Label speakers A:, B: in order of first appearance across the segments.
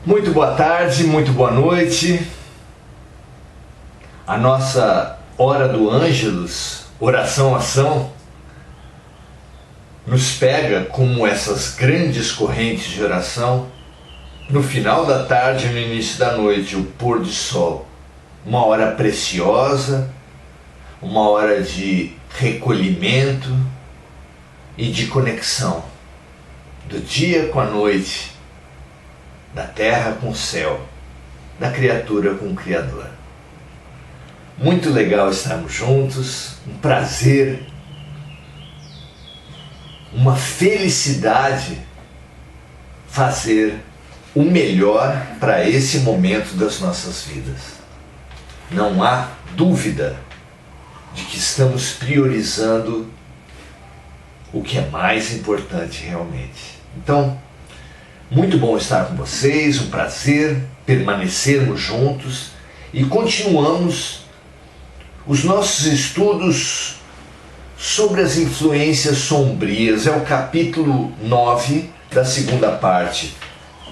A: Muito boa tarde, muito boa noite. A nossa hora do Ângelus, oração-ação, nos pega como essas grandes correntes de oração no final da tarde e no início da noite, o pôr do sol. Uma hora preciosa, uma hora de recolhimento e de conexão do dia com a noite, da terra com o céu, da criatura com o Criador. Muito legal estarmos juntos, um prazer, uma felicidade fazer o melhor para esse momento das nossas vidas. Não há dúvida de que estamos priorizando o que é mais importante realmente. Então, muito bom estar com vocês, um prazer permanecermos juntos e continuamos os nossos estudos sobre as influências sombrias. É o capítulo 9 da segunda parte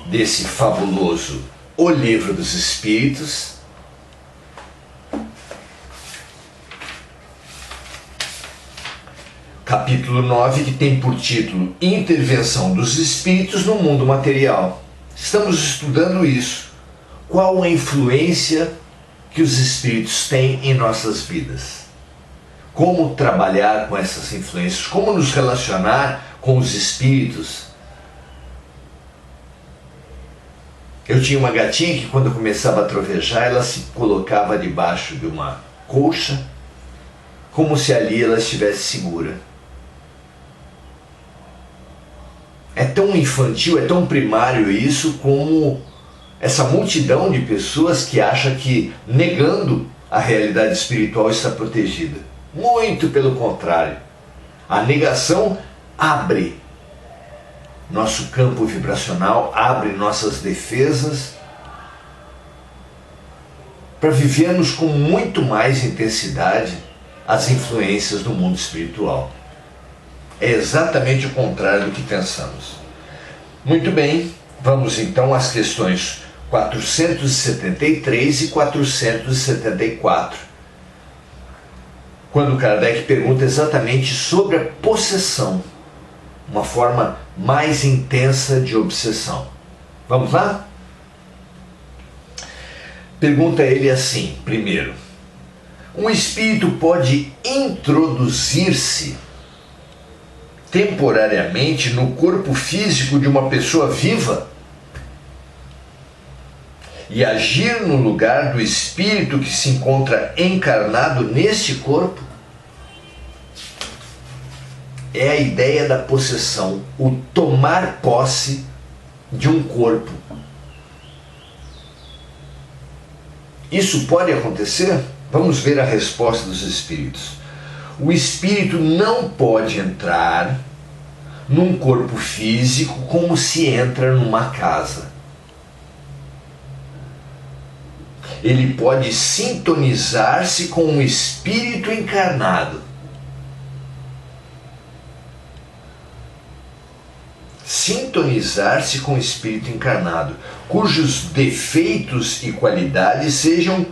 A: desse fabuloso O Livro dos Espíritos. Capítulo 9, que tem por título Intervenção dos Espíritos no Mundo Material. Estamos estudando isso. Qual a influência que os Espíritos têm em nossas vidas? Como trabalhar com essas influências? Como nos relacionar com os Espíritos? Eu tinha uma gatinha que, quando eu começava a trovejar, ela se colocava debaixo de uma colcha, como se ali ela estivesse segura. É tão infantil, é tão primário isso, como essa multidão de pessoas que acha que, negando a realidade espiritual, está protegida. Muito pelo contrário. A negação abre nosso campo vibracional, abre nossas defesas para vivermos com muito mais intensidade as influências do mundo espiritual. É exatamente o contrário do que pensamos. Muito bem, vamos então às questões 473 e 474. Quando Kardec pergunta exatamente sobre a possessão, uma forma mais intensa de obsessão. Vamos lá? Pergunta ele assim, primeiro: um espírito pode introduzir-se temporariamente no corpo físico de uma pessoa viva e agir no lugar do espírito que se encontra encarnado neste corpo? É a ideia da possessão, o tomar posse de um corpo. Isso pode acontecer? Vamos ver a resposta dos espíritos. O espírito não pode entrar num corpo físico como se entra numa casa. Ele pode sintonizar-se com um espírito encarnado. Sintonizar-se com o espírito encarnado, cujos defeitos e qualidades sejam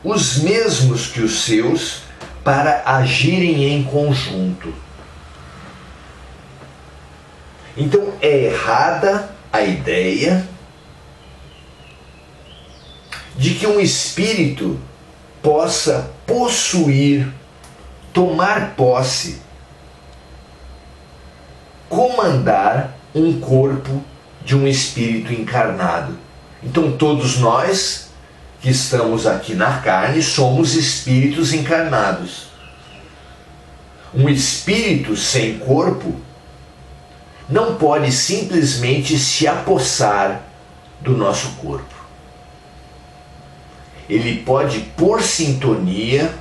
A: os mesmos que os seus, para agirem em conjunto. Então é errada a ideia de que um espírito possa possuir, tomar posse, comandar um corpo de um espírito encarnado. Então todos nós que estamos aqui na carne somos espíritos encarnados. Um espírito sem corpo não pode simplesmente se apossar do nosso corpo. Ele pode, por sintonia,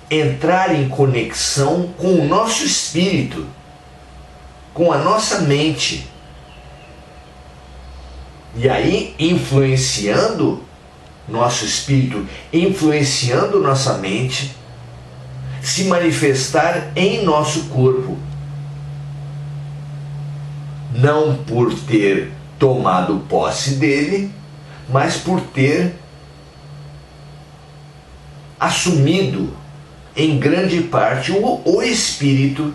A: entrar em conexão com o nosso espírito, com a nossa mente. E aí, influenciando nosso espírito, influenciando nossa mente, se manifestar em nosso corpo, não por ter tomado posse dele, mas por ter assumido em grande parte o espírito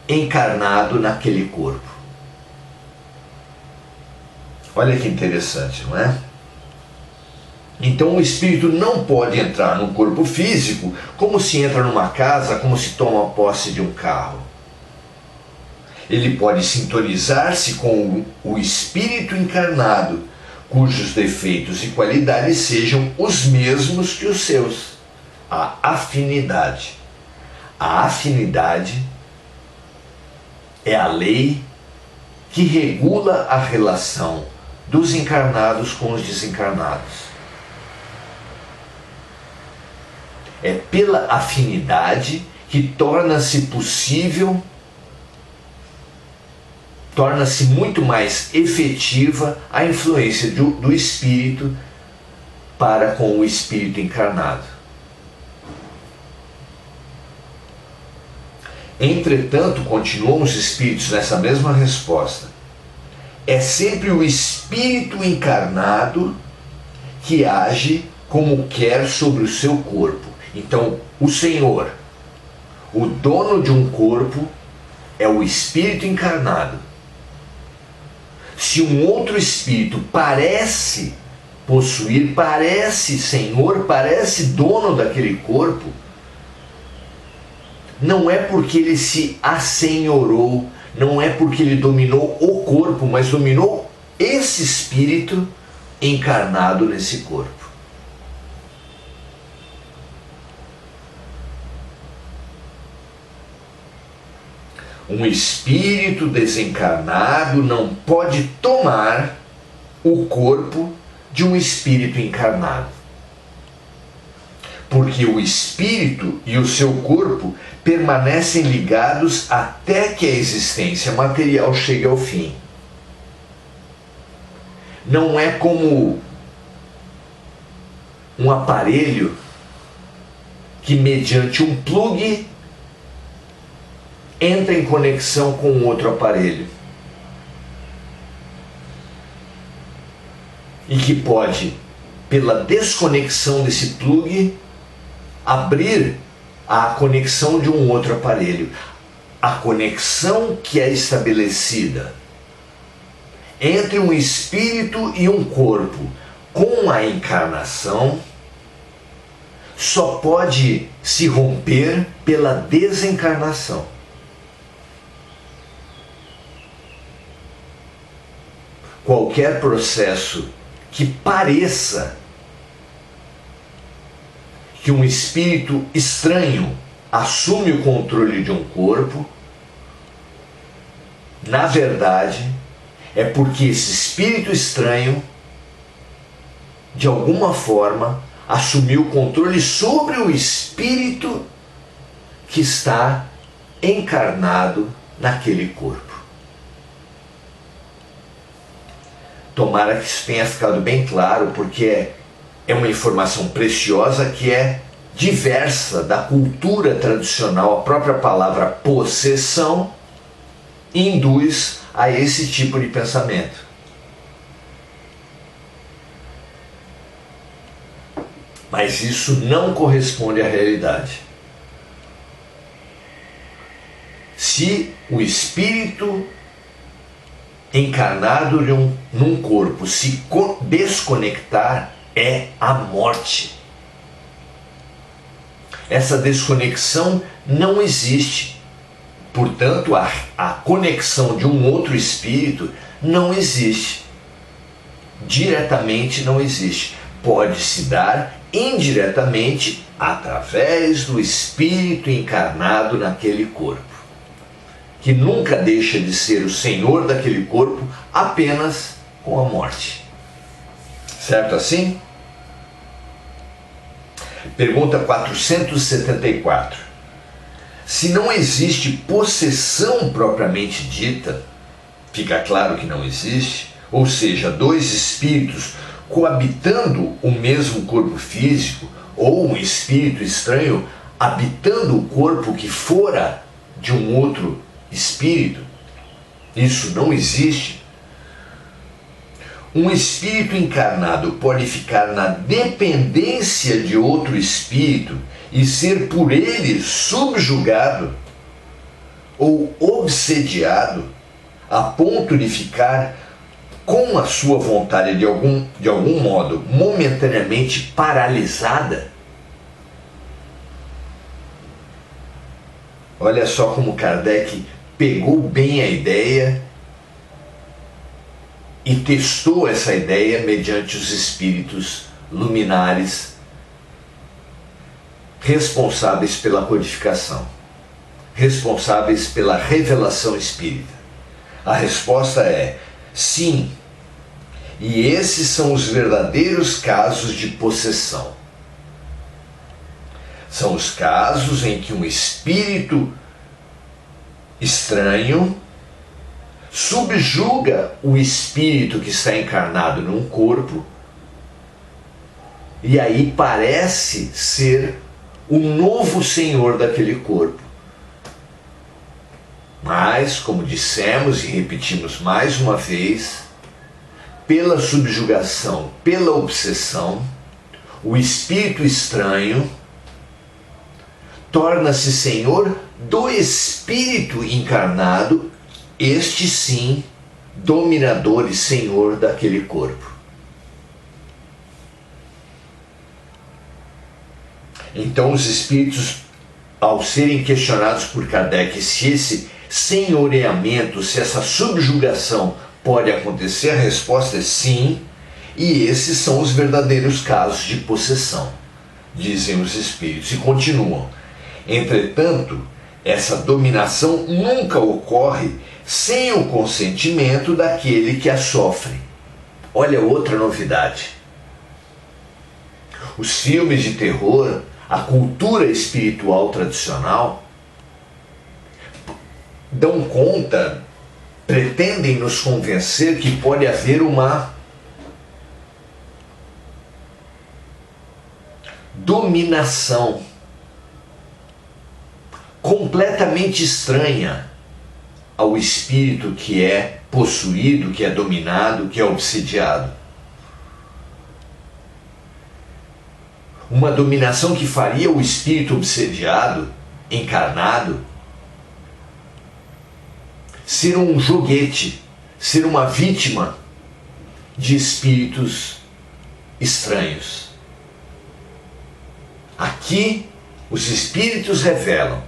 A: encarnado naquele corpo. Olha que interessante, não é? Então o espírito não pode entrar no corpo físico como se entra numa casa, como se toma posse de um carro. Ele pode sintonizar-se com o espírito encarnado, cujos defeitos e qualidades sejam os mesmos que os seus. A afinidade. A afinidade é a lei que regula a relação dos encarnados com os desencarnados. É pela afinidade que torna-se possível, torna-se muito mais efetiva a influência do espírito para com o espírito encarnado. Entretanto, continuam os espíritos nessa mesma resposta. É sempre o espírito encarnado que age como quer sobre o seu corpo. Então, o Senhor, o dono de um corpo, é o espírito encarnado. Se um outro espírito parece possuir, parece Senhor, parece dono daquele corpo, não é porque ele se assenhorou, não é porque ele dominou o corpo, mas dominou esse espírito encarnado nesse corpo. Um espírito desencarnado não pode tomar o corpo de um espírito encarnado. Porque o espírito e o seu corpo permanecem ligados até que a existência material chegue ao fim. Não é como um aparelho que, mediante um plugue, entra em conexão com outro aparelho e que pode, pela desconexão desse plugue, abrir a conexão de um outro aparelho. A conexão que é estabelecida entre um espírito e um corpo com a encarnação só pode se romper pela desencarnação. Qualquer processo que pareça que um espírito estranho assume o controle de um corpo, na verdade, é porque esse espírito estranho, de alguma forma, assumiu o controle sobre o espírito que está encarnado naquele corpo. Tomara que isso tenha ficado bem claro, porque é uma informação preciosa que é diversa da cultura tradicional. A própria palavra possessão induz a esse tipo de pensamento. Mas isso não corresponde à realidade. Se o espírito encarnado num corpo se desconectar, é a morte. Essa desconexão não existe. Portanto, a conexão de um outro espírito não existe. Diretamente não existe. Pode se dar indiretamente através do espírito encarnado naquele corpo, que nunca deixa de ser o senhor daquele corpo apenas com a morte. Certo assim? Pergunta 474. Se não existe possessão propriamente dita, fica claro que não existe, ou seja, dois espíritos coabitando o mesmo corpo físico, ou um espírito estranho habitando o corpo que fora de um outro espírito, Isso não existe. Um espírito encarnado pode ficar na dependência de outro espírito e ser por ele subjugado ou obsediado a ponto de ficar com a sua vontade de algum modo momentaneamente paralisada? Olha só como Kardec pegou bem a ideia e testou essa ideia mediante os espíritos luminares responsáveis pela codificação, responsáveis pela revelação espírita. A resposta é sim, e esses são os verdadeiros casos de possessão. São os casos em que um espírito estranho subjuga o espírito que está encarnado num corpo e aí parece ser o novo senhor daquele corpo. Mas, como dissemos e repetimos mais uma vez, pela subjugação, pela obsessão, o espírito estranho torna-se senhor do espírito encarnado, este sim, dominador e senhor daquele corpo. Então os espíritos, ao serem questionados por Kardec se esse senhoreamento, se essa subjugação pode acontecer, a resposta é sim, e esses são os verdadeiros casos de possessão, dizem os espíritos, e continuam. Entretanto, essa dominação nunca ocorre sem o consentimento daquele que a sofre. Olha outra novidade. Os filmes de terror, a cultura espiritual tradicional, dão conta, pretendem nos convencer que pode haver uma dominação completamente estranha ao espírito que é possuído, que é dominado, que é obsediado. Uma dominação que faria o espírito obsediado, encarnado, ser um joguete, ser uma vítima de espíritos estranhos. Aqui, os espíritos revelam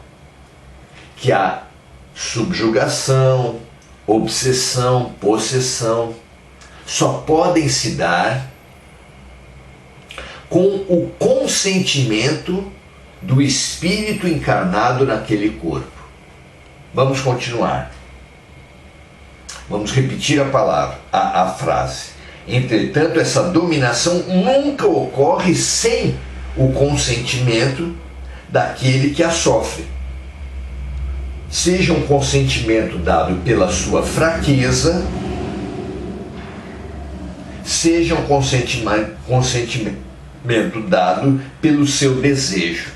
A: que a subjugação, obsessão, possessão só podem se dar com o consentimento do espírito encarnado naquele corpo. Vamos continuar. Vamos repetir a palavra, a frase. Entretanto, essa dominação nunca ocorre sem o consentimento daquele que a sofre. Seja um consentimento dado pela sua fraqueza, seja um consentimento dado pelo seu desejo.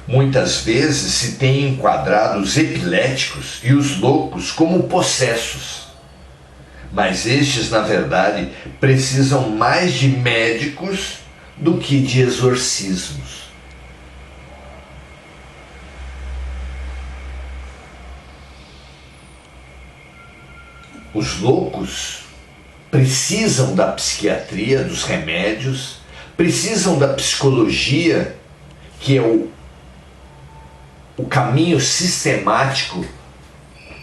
A: Muitas vezes se tem enquadrado os epiléticos e os loucos como possessos, mas estes, na verdade, precisam mais de médicos do que de exorcismos. Os loucos precisam da psiquiatria, dos remédios, precisam da psicologia, que é o caminho sistemático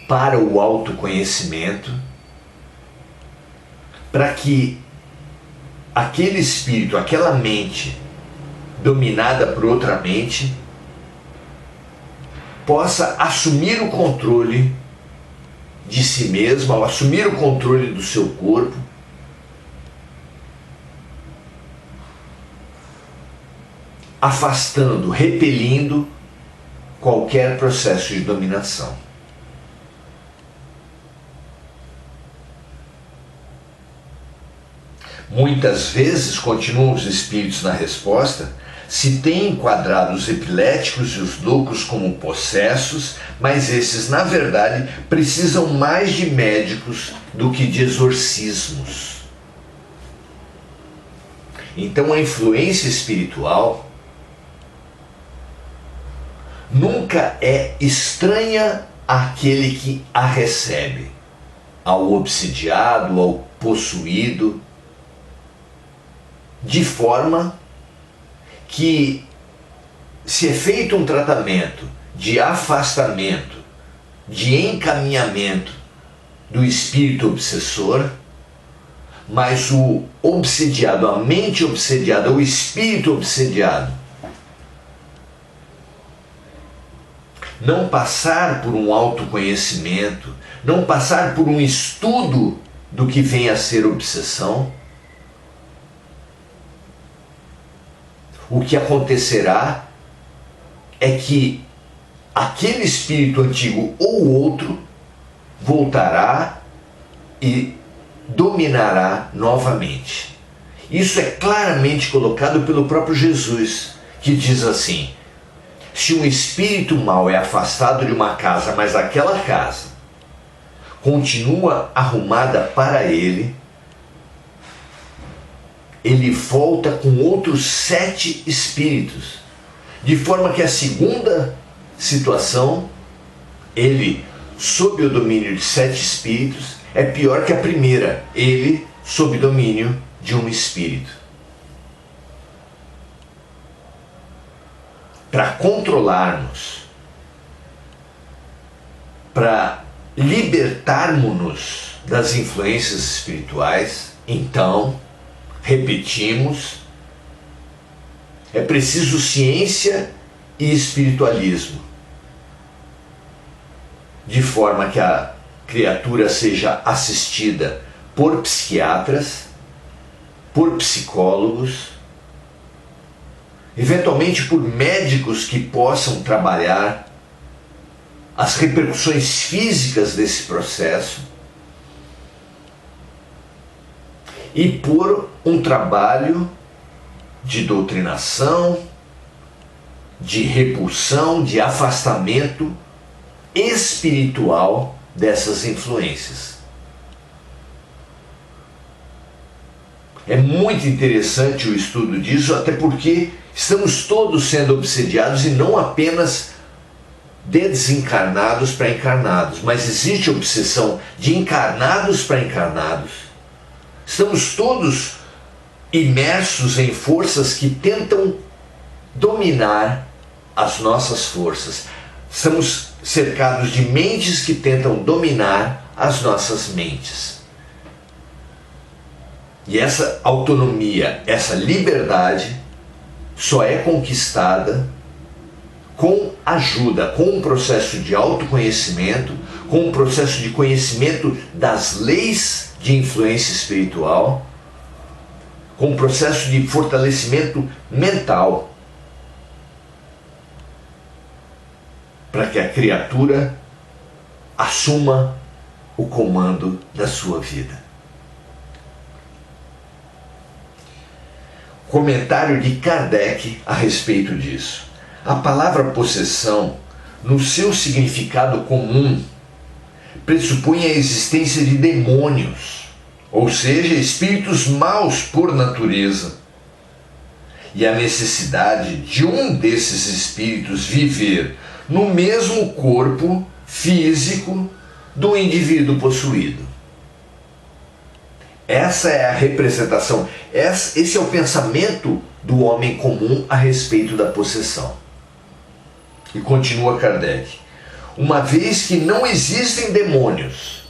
A: para o autoconhecimento, para que aquele espírito, aquela mente dominada por outra mente, possa assumir o controle de si mesmo, ao assumir o controle do seu corpo, afastando, repelindo qualquer processo de dominação. Muitas vezes, continuam os espíritos na resposta, Se tem enquadrado os epiléticos e os loucos como possessos, mas esses, na verdade, precisam mais de médicos do que de exorcismos. Então a influência espiritual nunca é estranha àquele que a recebe, ao obsidiado, ao possuído, de forma que, se é feito um tratamento de afastamento, de encaminhamento do espírito obsessor, mas o obsediado, a mente obsediada, o espírito obsediado, não passar por um autoconhecimento, não passar por um estudo do que vem a ser obsessão, o que acontecerá é que aquele espírito antigo ou outro voltará e dominará novamente. Isso é claramente colocado pelo próprio Jesus, que diz assim: se um espírito mau é afastado de uma casa, mas aquela casa continua arrumada para ele, ele volta com outros 7 espíritos, de forma que a segunda situação, ele sob o domínio de 7 espíritos, é pior que a primeira, ele sob domínio de um espírito. Para controlarmos, para libertarmos-nos das influências espirituais, então, repetimos, é preciso ciência e espiritualismo, de forma que a criatura seja assistida por psiquiatras, por psicólogos, eventualmente por médicos que possam trabalhar as repercussões físicas desse processo, e por um trabalho de doutrinação, de repulsão, de afastamento espiritual dessas influências. É muito interessante o estudo disso, até porque estamos todos sendo obsediados, e não apenas de desencarnados para encarnados, mas existe obsessão de encarnados para encarnados. Estamos todos imersos em forças que tentam dominar as nossas forças. Estamos cercados de mentes que tentam dominar as nossas mentes. E essa autonomia, essa liberdade, só é conquistada com ajuda, com um processo de autoconhecimento, com um processo de conhecimento das leis de influência espiritual, com um processo de fortalecimento mental, para que a criatura assuma o comando da sua vida. Comentário de Kardec a respeito disso. A palavra possessão, no seu significado comum, pressupõe a existência de demônios, ou seja, espíritos maus por natureza, e a necessidade de um desses espíritos viver no mesmo corpo físico do indivíduo possuído. Essa é a representação, esse é o pensamento do homem comum a respeito da possessão. E continua Kardec: uma vez que não existem demônios,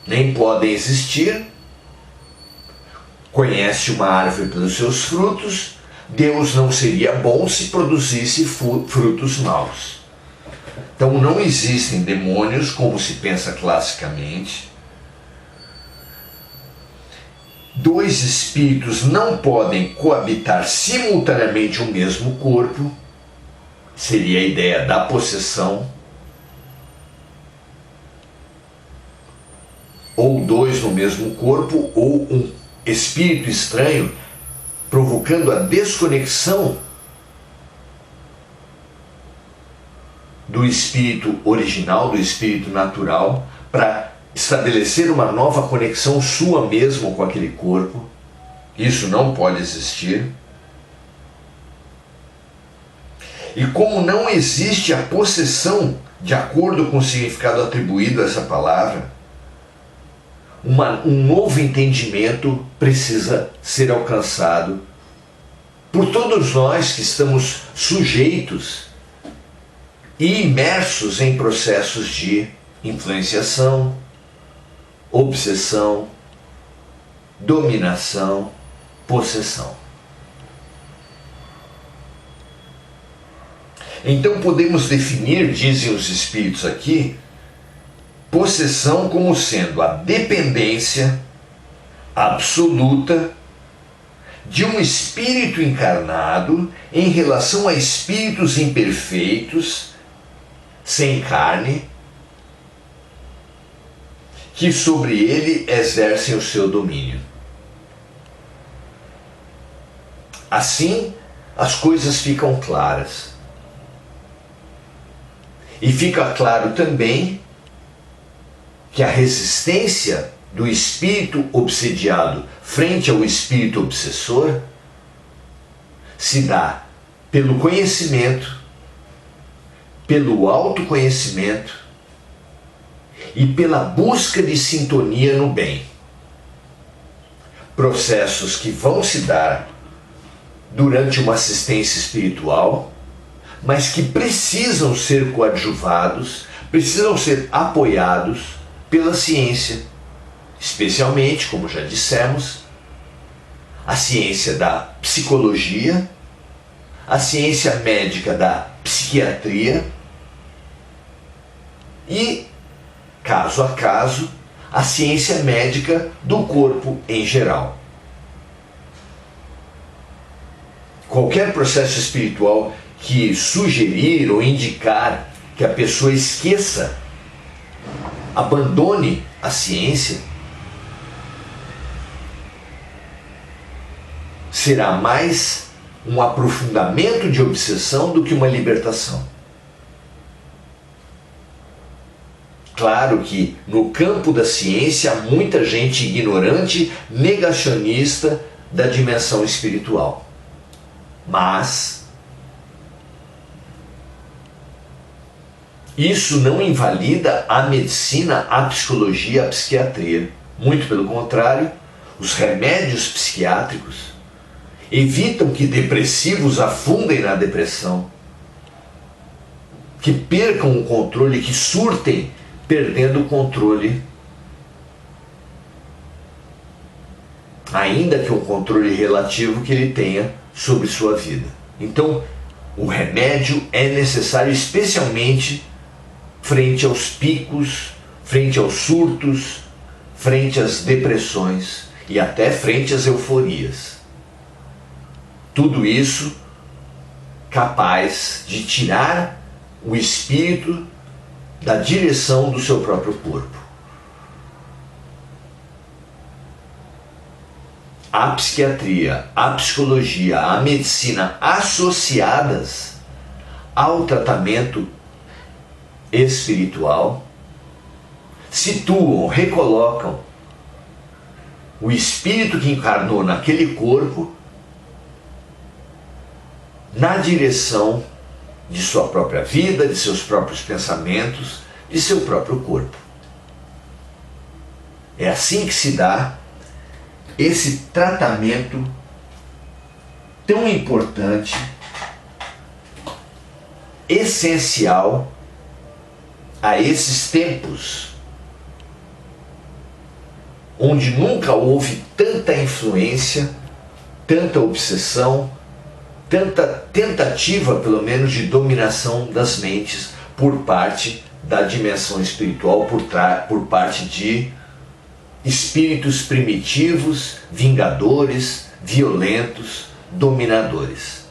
A: nem podem existir, conhece uma árvore pelos seus frutos, Deus não seria bom se produzisse frutos maus. Então não existem demônios, como se pensa classicamente. 2 espíritos não podem coabitar simultaneamente o mesmo corpo, seria a ideia da possessão, ou 2 no mesmo corpo, ou um espírito estranho provocando a desconexão do espírito original, do espírito natural, para estabelecer uma nova conexão sua mesmo com aquele corpo. Isso não pode existir. E como não existe a possessão de acordo com o significado atribuído a essa palavra, um novo entendimento precisa ser alcançado por todos nós que estamos sujeitos e imersos em processos de influenciação, obsessão, dominação, possessão. Então podemos definir, dizem os espíritos aqui, possessão como sendo a dependência absoluta de um espírito encarnado em relação a espíritos imperfeitos, sem carne, que sobre ele exercem o seu domínio. Assim, as coisas ficam claras. E fica claro também que a resistência do espírito obsediado frente ao espírito obsessor se dá pelo conhecimento, pelo autoconhecimento e pela busca de sintonia no bem. Processos que vão se dar durante uma assistência espiritual, mas que precisam ser coadjuvados, precisam ser apoiados pela ciência, especialmente, como já dissemos, a ciência da psicologia, a ciência médica da psiquiatria e, caso a caso, a ciência médica do corpo em geral. Qualquer processo espiritual que sugerir ou indicar que a pessoa esqueça, abandone a ciência, será mais um aprofundamento de obsessão do que uma libertação. Claro que no campo da ciência há muita gente ignorante, negacionista da dimensão espiritual. Mas isso não invalida a medicina, a psicologia, a psiquiatria. Muito pelo contrário, os remédios psiquiátricos evitam que depressivos afundem na depressão, que percam o controle, que surtem perdendo o controle, ainda que um controle relativo que ele tenha sobre sua vida. Então, o remédio é necessário especialmente frente aos picos, frente aos surtos, frente às depressões e até frente às euforias. Tudo isso capaz de tirar o espírito da direção do seu próprio corpo. A psiquiatria, a psicologia, a medicina associadas ao tratamento espiritual situam, recolocam o espírito que encarnou naquele corpo na direção de sua própria vida, de seus próprios pensamentos, de seu próprio corpo. É assim que se dá esse tratamento tão importante, essencial a esses tempos, onde nunca houve tanta influência, tanta obsessão, tanta tentativa, pelo menos, de dominação das mentes por parte da dimensão espiritual, por parte de espíritos primitivos, vingadores, violentos, dominadores.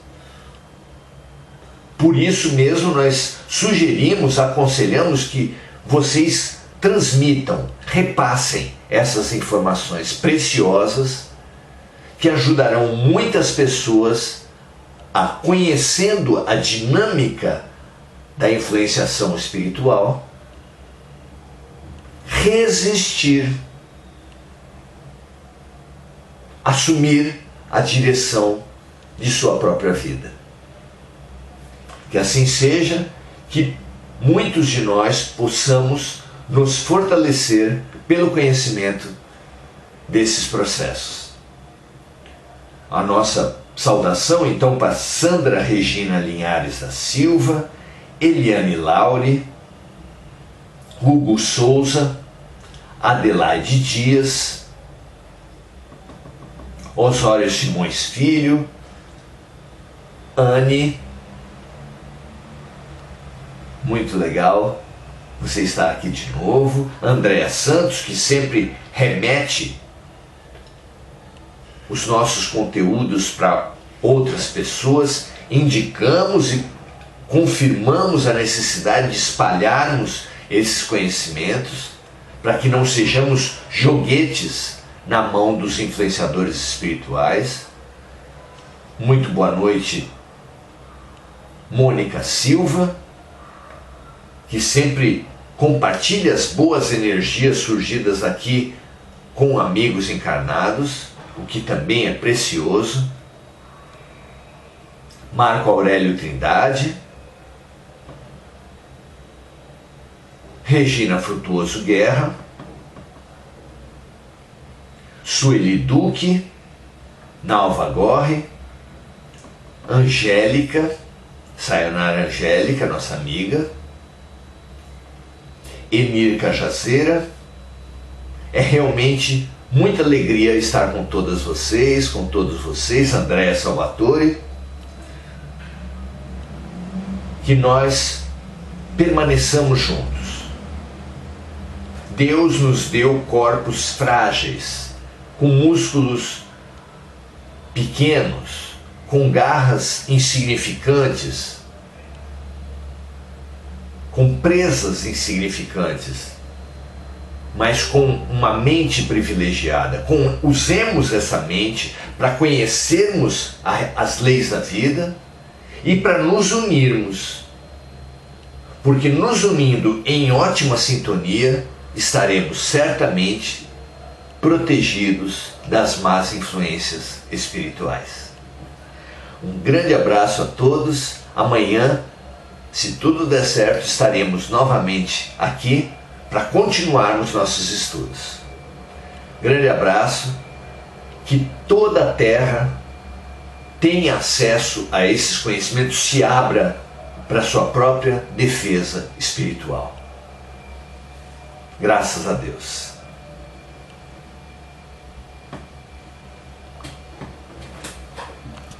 A: Por isso mesmo nós sugerimos, aconselhamos que vocês transmitam, repassem essas informações preciosas que ajudarão muitas pessoas a, conhecendo a dinâmica da influenciação espiritual, resistir, assumir a direção de sua própria vida. Que assim seja, que muitos de nós possamos nos fortalecer pelo conhecimento desses processos. A nossa saudação então para Sandra Regina Linhares da Silva, Eliane Laure, Hugo Souza, Adelaide Dias, Osório Simões Filho, Anne. Muito legal você estar aqui de novo. Andréa Santos, que sempre remete os nossos conteúdos para outras pessoas. Indicamos e confirmamos a necessidade de espalharmos esses conhecimentos para que não sejamos joguetes na mão dos influenciadores espirituais. Muito boa noite, Mônica Silva, que sempre compartilha as boas energias surgidas aqui com amigos encarnados, o que também é precioso. Marco Aurélio Trindade, Regina Frutuoso Guerra, Sueli Duque, Nalva Gorre, Angélica, Sayonara Angélica, nossa amiga, Emir Cajazeira. É realmente muita alegria estar com todas vocês, com todos vocês, Andréa Salvatore, que nós permaneçamos juntos. Deus nos deu corpos frágeis, com músculos pequenos, com garras insignificantes, com presas insignificantes, mas com uma mente privilegiada. Usemos essa mente para conhecermos as leis da vida e para nos unirmos, porque nos unindo em ótima sintonia, estaremos certamente protegidos das más influências espirituais. Um grande abraço a todos. Amanhã, se tudo der certo, estaremos novamente aqui para continuarmos nossos estudos. Grande abraço, que toda a Terra tenha acesso a esses conhecimentos, se abra para sua própria defesa espiritual. Graças a Deus.